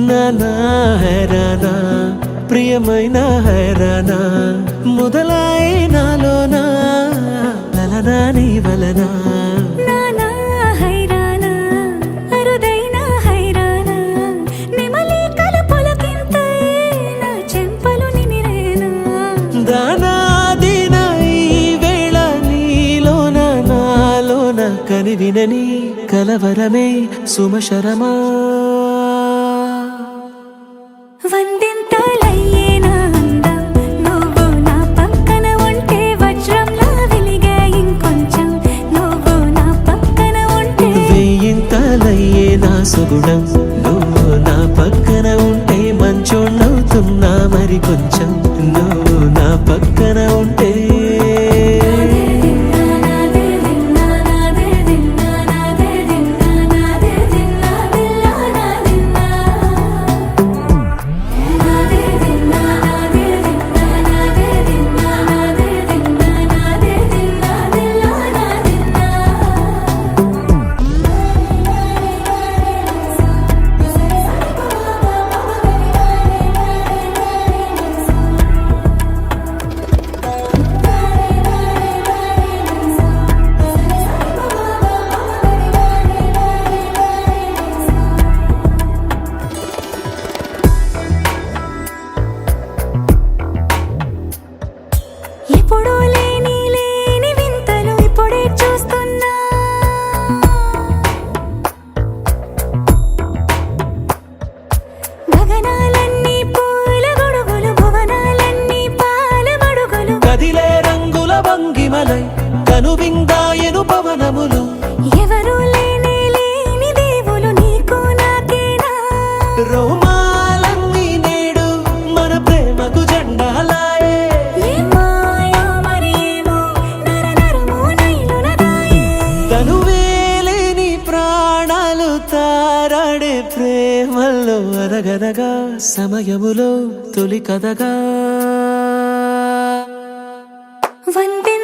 నానా హైరానా ప్రియమైన హైరానా మొదలాయి నాలోనా లలనా నీ వలనా నానా హైరానా అరుదైన హైరానా నెమలి కలుపులకింతై నా చెంపలు నిమిరేనా దానాదిన ఈ వేళ నీలోన నాలోన కనివినని కలవరమే సుమశరమా వందింతలయ్యేనా అందం నువ్వు నా పక్కన ఉంటే వజ్రంలా వెలిగే ఇంకొంచెం నువ్వు నా పక్కన ఉంటే వెయ్యింతలయ్యే నా సుగుణం నువ్వు నా పక్కన ఉంటే మంచోణ్ణవుతున్నా మరి కొంచెం నువ్వు నా పక్కన ఉంటే ఎప్పుడూ లేని వింతలు ఇప్పుడే చూస్తున్నా గగనాలన్నీ పూల గొడుగులు భువనాలన్నీ పాల మడుగులు కదిలే రంగుల భంగిమలై కనువిందాయను పవనములు ఎవరు లేని దేవులు నీకు నాకేనా రోమాలన్నీ నేడు మన ప్రేమకు జెండాలాయే ఏ మాయో మరి ఏమో నరనరమో నైలున దాయే తనువేలేని ప్రాణాలు తారాడే ప్రేమల్లో అదగదగా సమయములో తొలి కథగా వందే